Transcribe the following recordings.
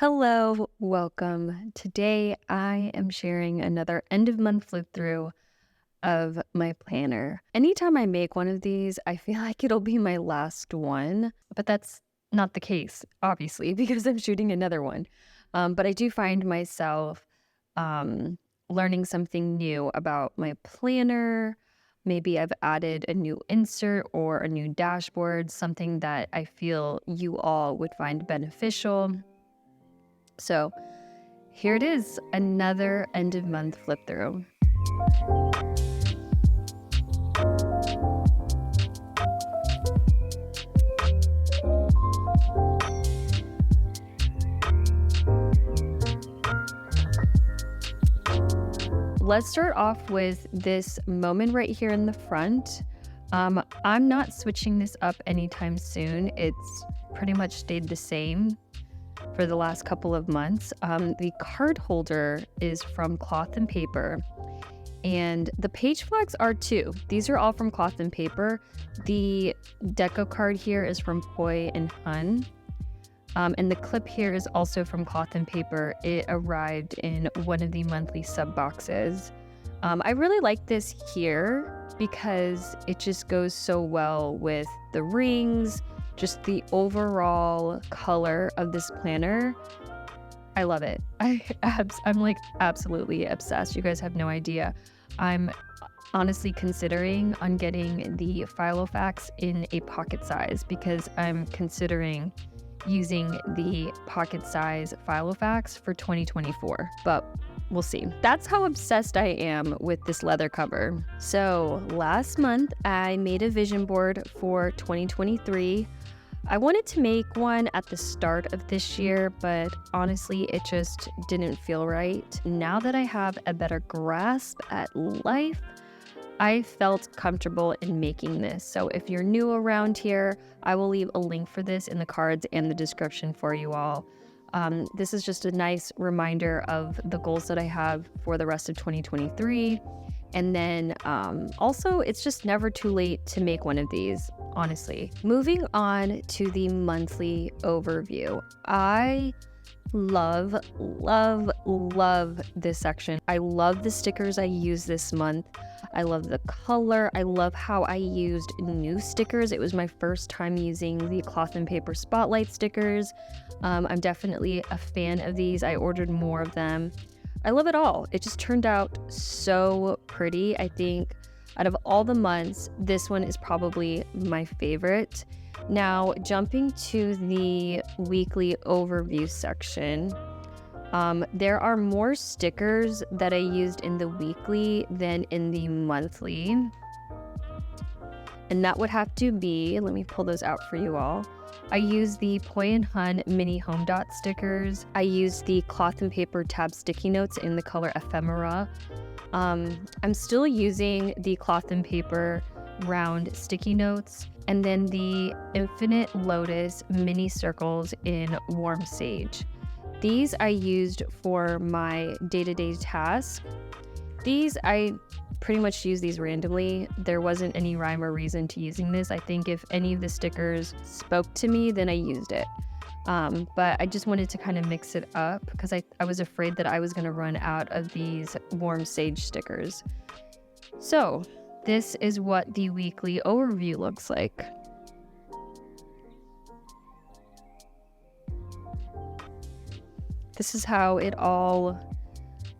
Hello, welcome. Today I am sharing another end of month flip through of my planner. Anytime I make one of these, I feel like it'll be my last one, but that's not the case, obviously, because I'm shooting another one. But I do find myself um, learning something new about my planner. Maybe I've added a new insert or a new dashboard, something that I feel you all would find beneficial. So here it is, another end of month flip through. Let's start off with this moment right here in the front. I'm not switching this up anytime soon. It's pretty much stayed the same for the last couple of months. The card holder is from Cloth and Paper, and the page flags are too. These are all from Cloth and Paper. The deco card here is from Poi and Hun. And the clip here is also from Cloth and Paper. It arrived in one of the monthly sub boxes. I really like this here because it just goes so well with the rings, just the overall color of this planner. I love it. I'm like absolutely obsessed. You guys have no idea. I'm honestly considering on getting the Filofax in a pocket size because I'm considering using the pocket size Filofax for 2024, but we'll see. That's how obsessed I am with this leather cover. So last month I made a vision board for 2023. I wanted to make one at the start of this year, but honestly, it just didn't feel right. Now that I have a better grasp at life, I felt comfortable in making this. So if you're new around here, I will leave a link for this in the cards and the description for you all. This is just a nice reminder of the goals that I have for the rest of 2023. And then also, it's just never too late to make one of these, honestly. Moving on to the monthly overview. I love this section. I love the stickers I used this month. I love the color. I love how I used new stickers. It was my first time using the Cloth and Paper Spotlight stickers. I'm definitely a fan of these. I ordered more of them. I love it all. It just turned out so pretty. I think out of all the months, this one is probably my favorite. Now, jumping to the weekly overview section, there are more stickers that I used in the weekly than in the monthly. And that would have to be, let me pull those out for you all. I used the Poi and Hun mini home dot stickers. I used the Cloth and Paper tab sticky notes in the color Ephemera. I'm still using the Cloth and Paper round sticky notes, and then the Infinite Lotus mini circles in Warm Sage. These I used for my day-to-day task. These, I pretty much use these randomly. There wasn't any rhyme or reason to using this. I think if any of the stickers spoke to me, then I used it. But I just wanted to kind of mix it up because I was afraid that I was going to run out of these Warm Sage stickers. So this is what the weekly overview looks like. This is how it all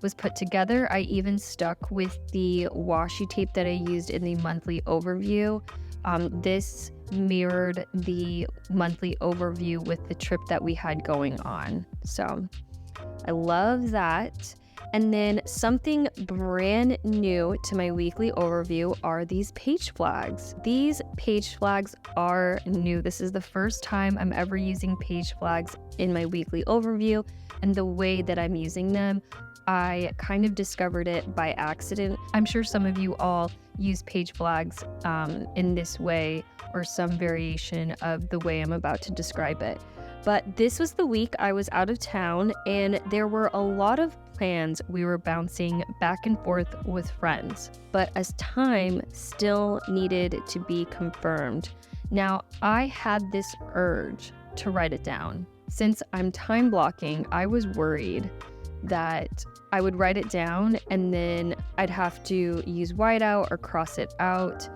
was put together. I even stuck with the washi tape that I used in the monthly overview. This mirrored the monthly overview with the trip that we had going on. So I love that. And then something brand new to my weekly overview are these page flags. These page flags are new. This is the first time I'm ever using page flags in my weekly overview, and the way that I'm using them, I kind of discovered it by accident. I'm sure some of you all use page flags in this way or some variation of the way I'm about to describe it. But this was the week I was out of town, and there were a lot of plans we were bouncing back and forth with friends. But as time still needed to be confirmed, now I had this urge to write it down. since I'm time blocking, I was worried that I would write it down and then I'd have to use whiteout or cross it out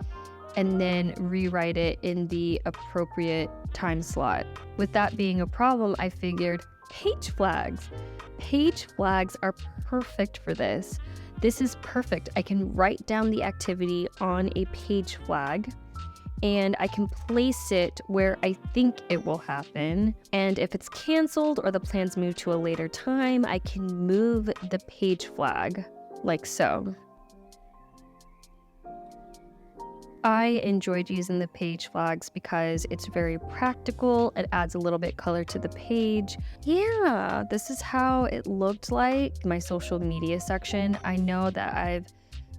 and then rewrite it in the appropriate time slot. With that being a problem, I figured page flags. Page flags are perfect for this. This is perfect. I can write down the activity on a page flag and I can place it where I think it will happen. And if it's canceled or the plans moved to a later time, I can move the page flag like so. I enjoyed using the page flags because it's very practical. It adds a little bit color to the page. Yeah, this is how it looked like my social media section. I know that I've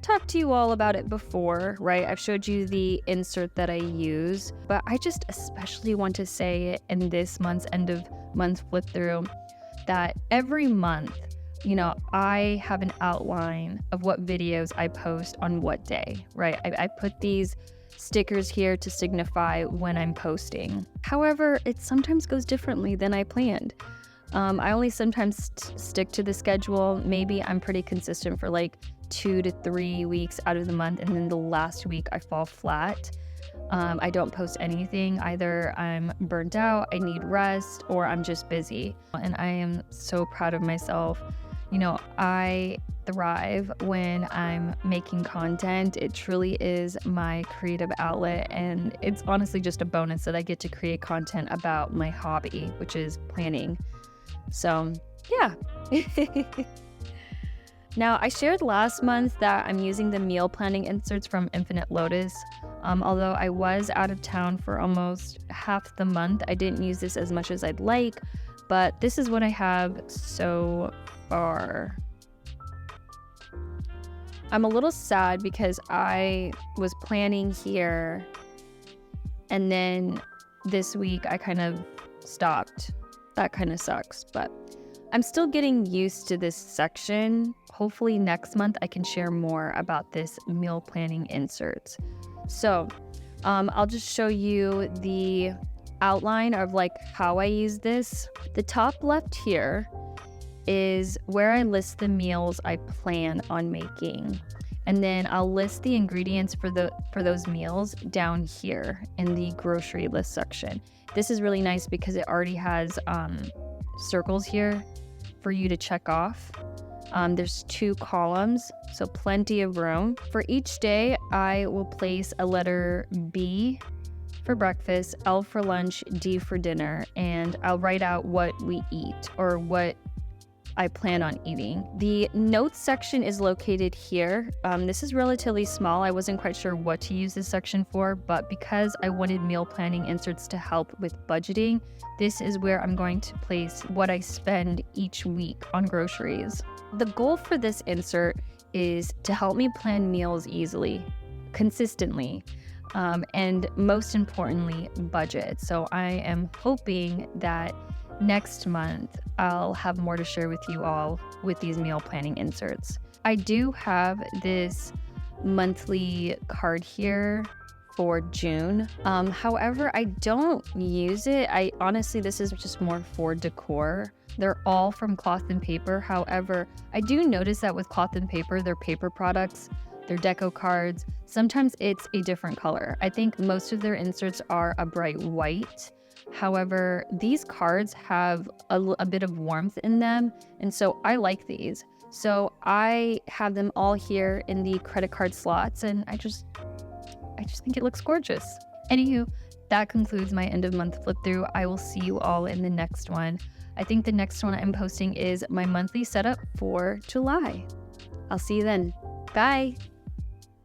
talked to you all about it before, right? I've showed you the insert that I use, but I just especially want to say in this month's end of month flip through that every month, I have an outline of what videos I post on what day, right? I put these stickers here to signify when I'm posting. However, it sometimes goes differently than I planned. I only sometimes stick to the schedule. Maybe I'm pretty consistent for like 2 to 3 weeks out of the month, and then the last week I fall flat. I don't post anything. Either I'm burnt out, I need rest, or I'm just busy. And I am so proud of myself. I thrive when I'm making content. It truly is my creative outlet, and it's honestly just a bonus that I get to create content about my hobby, which is planning. So, yeah. Now, I shared last month that I'm using the meal planning inserts from Infinite Lotus. Although I was out of town for almost half the month, I didn't use this as much as I'd like, but this is what I have so far. I'm a little sad because I was planning here and then this week I kind of stopped. That kind of sucks, but I'm still getting used to this section. Hopefully next month I can share more about this meal planning inserts. So I'll just show you the outline of how I use this. The top left here is where I list the meals I plan on making. And then I'll list the ingredients for those meals down here in the grocery list section. This is really nice because it already has circles here for you to check off. There's 2 columns, so plenty of room. For each day, I will place a letter B for breakfast, L for lunch, D for dinner, and I'll write out what we eat or what I plan on eating. The notes section is located here. This is relatively small. I wasn't quite sure what to use this section for, but because I wanted meal planning inserts to help with budgeting, this is where I'm going to place what I spend each week on groceries. The goal for this insert is to help me plan meals easily, consistently, and most importantly, budget. So I am hoping that next month, I'll have more to share with you all with these meal planning inserts. I do have this monthly card here for June. However, I don't use it. Honestly, this is just more for decor. They're all from Cloth and Paper. However, I do notice that with Cloth and Paper, their paper products, their deco cards, sometimes it's a different color. I think most of their inserts are a bright white. However, these cards have a bit of warmth in them, and so I like these. So I have them all here in the credit card slots, and I just think it looks gorgeous. Anywho, that concludes my end of month flip through. I will see you all in the next one. I think the next one I'm posting is my monthly setup for July. I'll see you then. Bye.